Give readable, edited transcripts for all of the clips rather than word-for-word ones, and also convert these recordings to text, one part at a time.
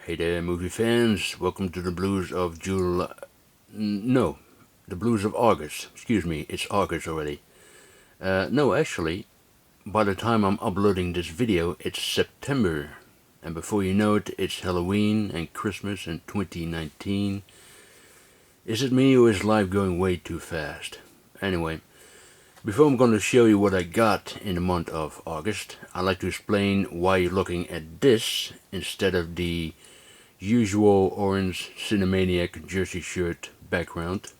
Hey there, movie fans. Welcome to the Blues of July. No, the Blues of August. Excuse me, it's August already. No, actually, by the time I'm uploading this video, it's September. And before you know it, it's Halloween and Christmas and 2019. Is it me or is life going way too fast? Anyway, before I'm going to show you what I got in the month of August, I'd like to explain why you're looking at this instead of the usual orange Cinemaniac jersey shirt background.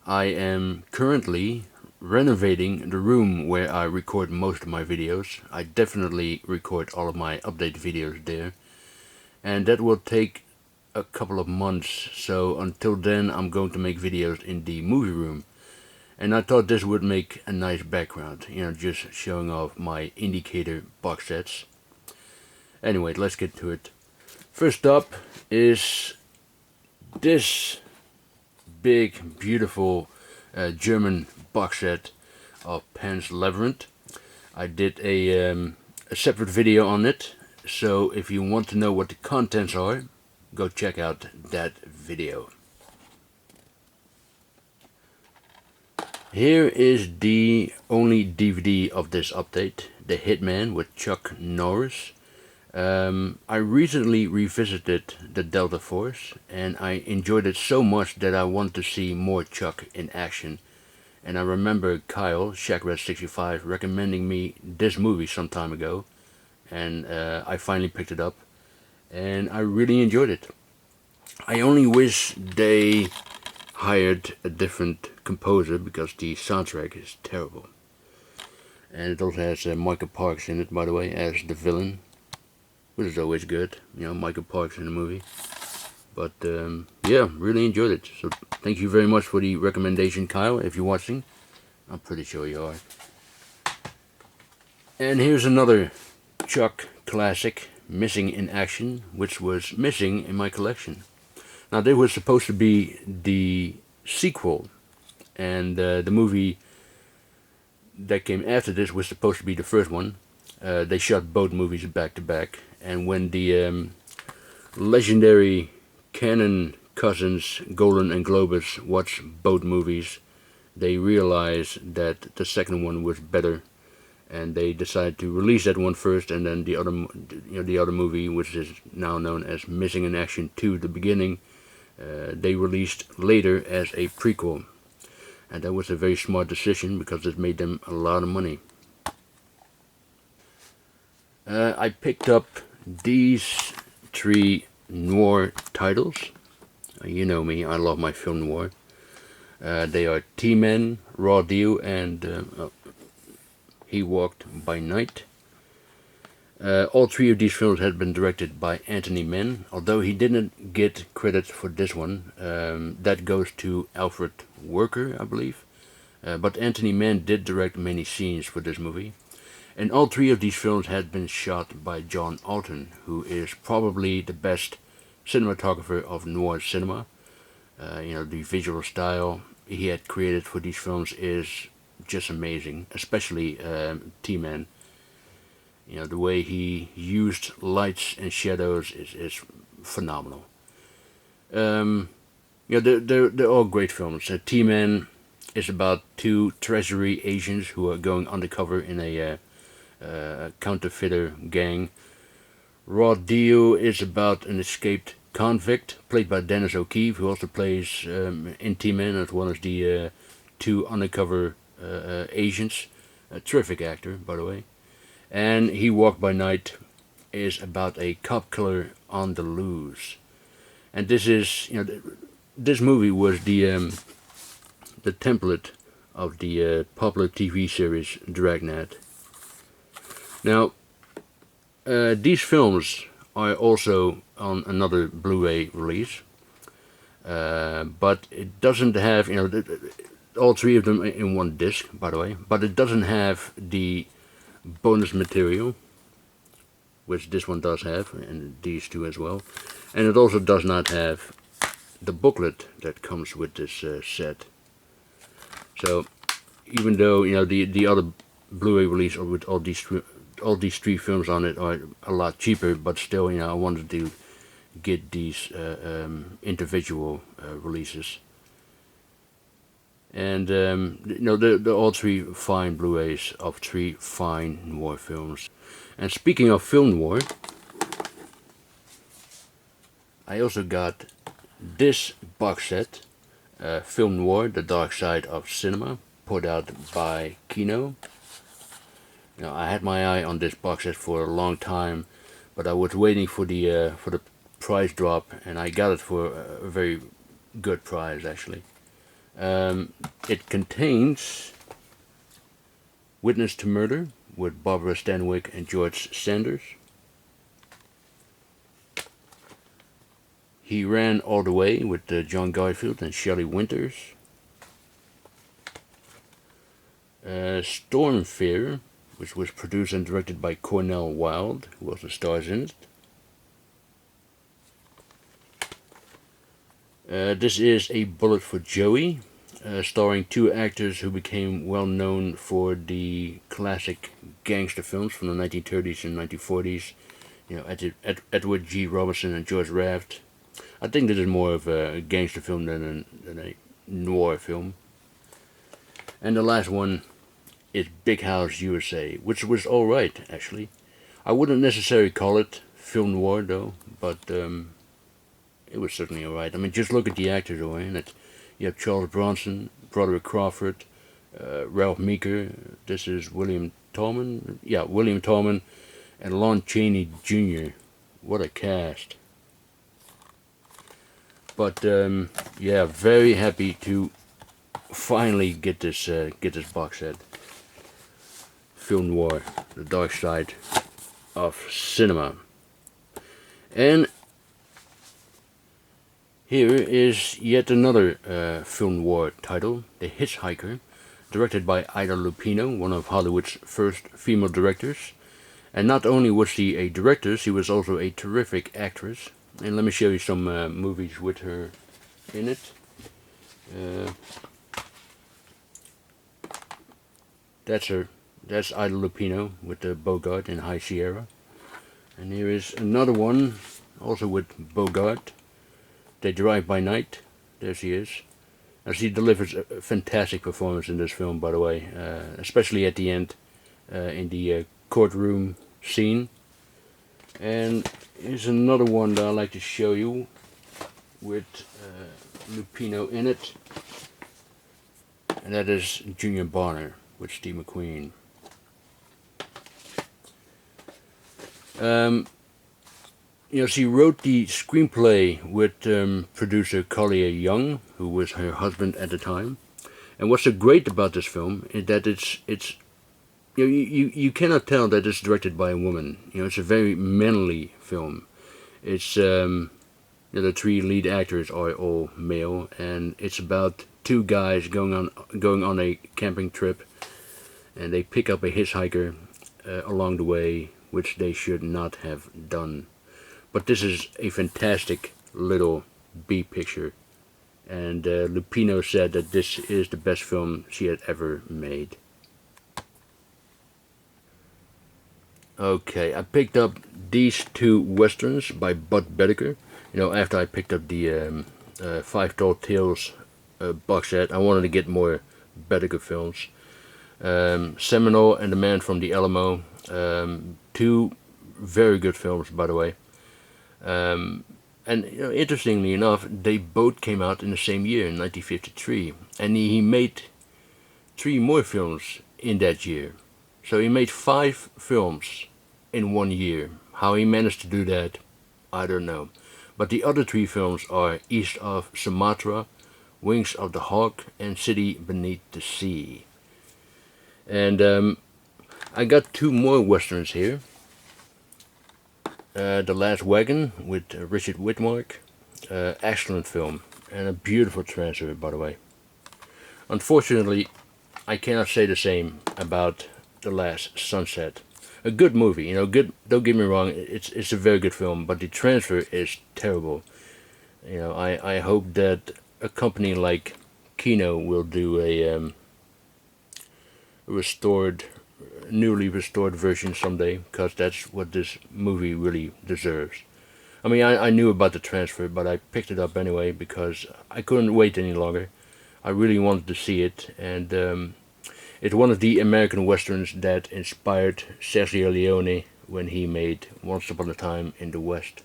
I am currently renovating the room where I record most of my videos. I definitely record all of my update videos there, and that will take a couple of months, so until then I'm going to make videos in the movie room. And I thought this would make a nice background, just showing off my indicator box sets. Anyway, let's get to it. First up is this big, beautiful German box set of Pan's Labyrinth. I did a separate video on it, so if you want to know what the contents are, go check out that video. Here is the only DVD of this update, The Hitman with Chuck Norris. I recently revisited the Delta Force, and I enjoyed it so much that I want to see more Chuck in action. And I remember Kyle, Shackrat65, recommending me this movie some time ago, and I finally picked it up, and I really enjoyed it. I only wish they hired a different composer because the soundtrack is terrible. And it also has Michael Parks in it, by the way, as the villain, which is always good, Michael Parks in the movie. But yeah, really enjoyed it. So thank you very much for the recommendation, Kyle, if you're watching. I'm pretty sure you are. And here's another Chuck classic, Missing in Action, which was missing in my collection. Now, they were supposed to be the sequel, and the movie that came after this was supposed to be the first one. They shot both movies back to back, and when the legendary Cannon cousins, Golan and Globus, watched both movies, they realized that the second one was better, and they decided to release that one first, and then the other movie, which is now known as Missing in Action 2: The Beginning, they released later as a prequel. And that was a very smart decision because it made them a lot of money. I picked up these three noir titles. You know me, I love my film noir. They are T-Men, Raw Deal, and He Walked by Night. All three of these films had been directed by Anthony Mann, although he didn't get credit for this one. That goes to Alfred Worker, I believe. But Anthony Mann did direct many scenes for this movie. And all three of these films had been shot by John Alton, who is probably the best cinematographer of noir cinema. The visual style he had created for these films is just amazing, especially T-Man. The way he used lights and shadows is phenomenal. They're all great films. T-Man is about two treasury agents who are going undercover in a counterfeiter gang. Raw Deal is about an escaped convict played by Dennis O'Keefe, who also plays in T-Man as well as the two undercover agents. A terrific actor, by the way. And He Walked by Night is about a cop killer on the loose. And this is, this movie was the template of the popular TV series Dragnet. Now, these films are also on another Blu-ray release, but it doesn't have, all three of them in one disc, by the way, but it doesn't have the bonus material, which this one does have, and these two as well. And it also does not have the booklet that comes with this set. So even though the other Blu-ray release with all all these 3 films on it are a lot cheaper, but still, I wanted to get these individual releases. And they're all 3 fine Blu-rays of 3 fine noir films. And speaking of film noir, I also got this box set, Film Noir: The Dark Side of Cinema, put out by Kino. I had my eye on this box set for a long time, but I was waiting for the price drop, and I got it for a very good price, actually. It contains Witness to Murder with Barbara Stanwyck and George Sanders. He Ran All the Way with John Garfield and Shelley Winters. Storm Fear, which was produced and directed by Cornell Wilde, who also stars in it. This is A Bullet for Joey, starring 2 actors who became well known for the classic gangster films from the 1930s and 1940s. Edward G. Robinson and George Raft. I think this is more of a gangster film than a noir film. And the last one is Big House U.S.A., which was alright, actually. I wouldn't necessarily call it film noir, though, but it was certainly alright. I mean, just look at the actors who are in it. You have Charles Bronson, Broderick Crawford, Ralph Meeker. This is William Tallman. Yeah, William Tallman and Lon Chaney Jr. What a cast. But yeah, very happy to finally get this box set. Film Noir: The Dark Side of Cinema. And here is yet another film noir title, The Hitchhiker, directed by Ida Lupino, one of Hollywood's first female directors. And not only was she a director, she was also a terrific actress. And let me show you some movies with her in it. That's her. That's Ida Lupino with the Bogart in High Sierra. And here is another one, also with Bogart. They Drive by Night. There she is. And she delivers a fantastic performance in this film, by the way. Especially at the end, in the courtroom scene. And here's another one that I like to show you with Lupino in it. And that is Junior Bonner with Steve McQueen. She wrote the screenplay with producer Collier Young, who was her husband at the time. And what's so great about this film is that it's you cannot tell that it's directed by a woman. It's a very manly film. It's the 3 lead actors are all male, and it's about 2 guys going on a camping trip, and they pick up a hitchhiker along the way, which they should not have done. But this is a fantastic little B picture, and Lupino said that this is the best film she had ever made. Okay, I picked up these 2 westerns by Bud Bedecker. After I picked up the 5 Tall Tales box set, I wanted to get more Bedecker films. Seminole and The Man from the Alamo. 2 very good films, by the way. And interestingly enough, they both came out in the same year, in 1953. And he made 3 more films in that year. So he made 5 films in 1 year. How he managed to do that, I don't know. But the other 3 films are East of Sumatra, Wings of the Hawk, and City Beneath the Sea. And I got 2 more westerns here. The Last Wagon with Richard Widmark. Excellent film, and a beautiful transfer, by the way. Unfortunately, I cannot say the same about The Last Sunset. A good movie, good. Don't get me wrong, it's a very good film, but the transfer is terrible. I hope that a company like Kino will do a restored newly restored version someday, because that's what this movie really deserves. I mean, I knew about the transfer, but I picked it up anyway because I couldn't wait any longer. I really wanted to see it, and it's one of the American westerns that inspired Sergio Leone when he made Once Upon a Time in the West.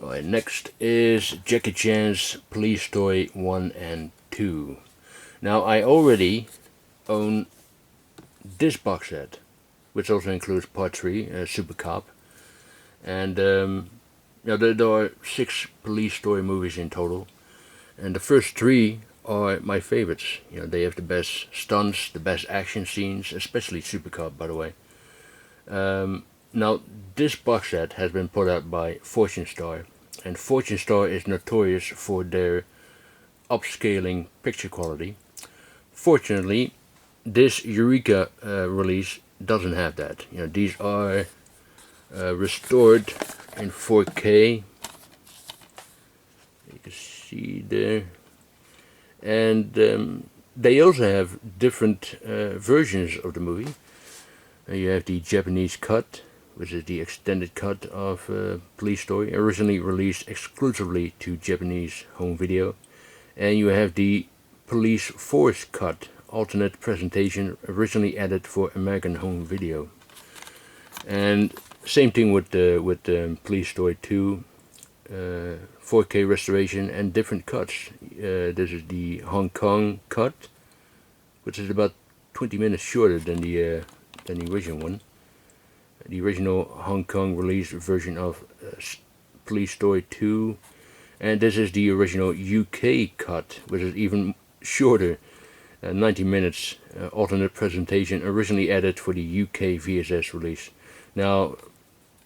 Alright, next is Jackie Chan's Police Story 1 and 2. Now, I already own this box set, which also includes Part 3, Super Cop. And there are 6 Police Story movies in total. And the first 3 are my favorites. They have the best stunts, the best action scenes, especially Super Cop, by the way. Now, this box set has been put out by Fortune Star, and Fortune Star is notorious for their upscaling picture quality. Fortunately, this Eureka release doesn't have that. These are restored in 4K. You can see there, and they also have different versions of the movie. You have the Japanese cut, which is the extended cut of Police Story, originally released exclusively to Japanese home video. And you have the Police Force cut, alternate presentation, originally added for American home video. And same thing with the Police Story 2, 4K restoration and different cuts. This is the Hong Kong cut, which is about 20 minutes shorter than the original one. The original Hong Kong release version of Police Story 2, and this is the original UK cut, which is even shorter, 90 minutes, alternate presentation, originally added for the UK VSS release. Now,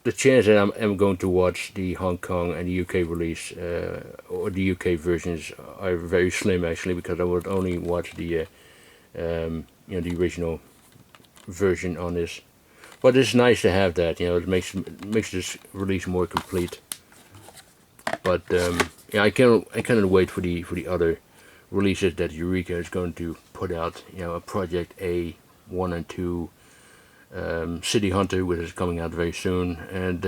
the chance that I'm going to watch the Hong Kong and the UK release, or the UK versions, are very slim actually, because I would only watch the the original version on this. But it's nice to have that. It makes this release more complete. But I cannot wait for the other releases that Eureka is going to put out. A Project A 1 and 2, City Hunter, which is coming out very soon, and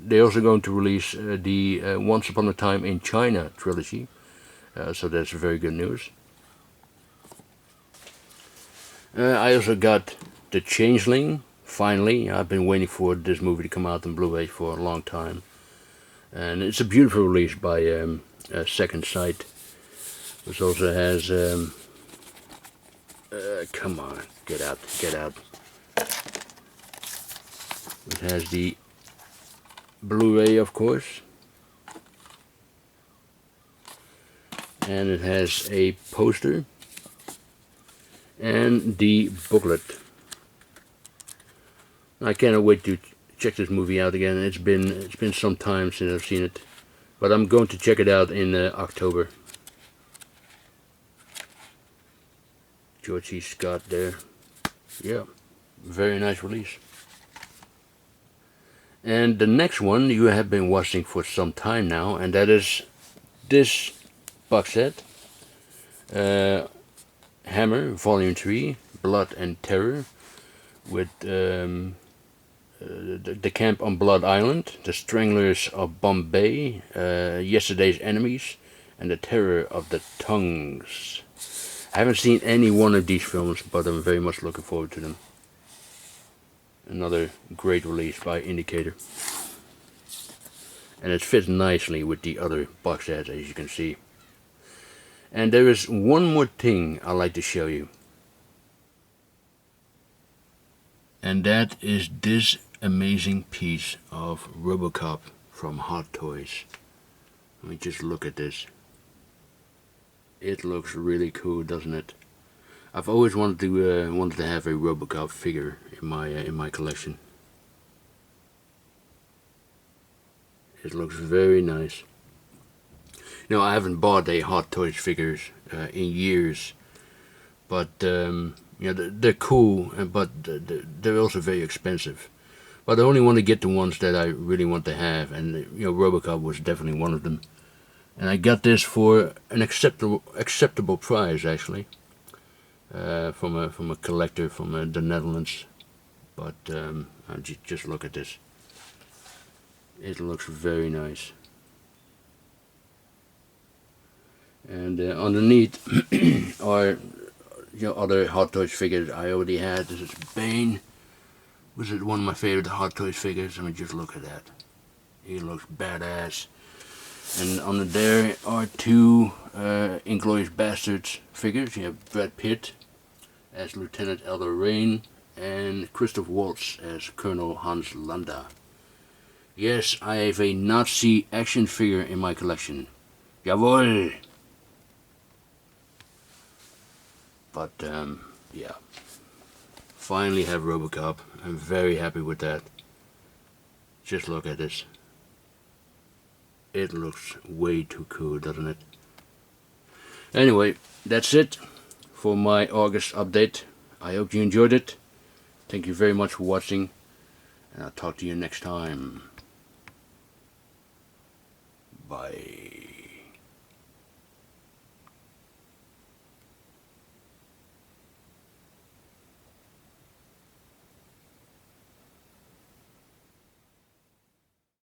they're also going to release the Once Upon a Time in China trilogy. So that's very good news. I also got the Changeling. Finally, I've been waiting for this movie to come out on Blu-ray for a long time, and it's a beautiful release by Second Sight, which also has come on, get out. It has the Blu-ray, of course, and it has a poster and the booklet. I cannot wait to check this movie out again. It's been some time since I've seen it, but I'm going to check it out in October. George C. Scott there. Yeah, very nice release. And the next one you have been watching for some time now, and that is this box set. Hammer, Volume 3, Blood and Terror, with the Camp on Blood Island, The Stranglers of Bombay, Yesterday's Enemies, and The Terror of the Tongues. I haven't seen any one of these films, but I'm very much looking forward to them. Another great release by Indicator. And it fits nicely with the other box sets, as you can see. And there is one more thing I'd like to show you. And that is this amazing piece of Robocop from Hot Toys. Let me just look at this. It looks really cool, doesn't it? I've always wanted to have a Robocop figure in my collection. It looks very nice. I haven't bought a Hot Toys figures in years, but they're cool, but they're also very expensive. But I only want to get the ones that I really want to have, and Robocop was definitely one of them. And I got this for an acceptable price, actually. from a collector from the Netherlands. But just look at this. It looks very nice. And underneath are other Hot Toys figures I already had. This is Bane. Was it one of my favorite Hot Toys figures? I mean, just look at that. He looks badass. And under there are two Inglourious Basterds figures. You have Brad Pitt as Lieutenant Elder Rain and Christoph Waltz as Colonel Hans Landa. Yes, I have a Nazi action figure in my collection. Jawohl! But, yeah. Finally have Robocop. I'm very happy with that. Just look at this. It looks way too cool, doesn't it? Anyway, that's it for my August update. I hope you enjoyed it. Thank you very much for watching, and I'll talk to you next time. Bye.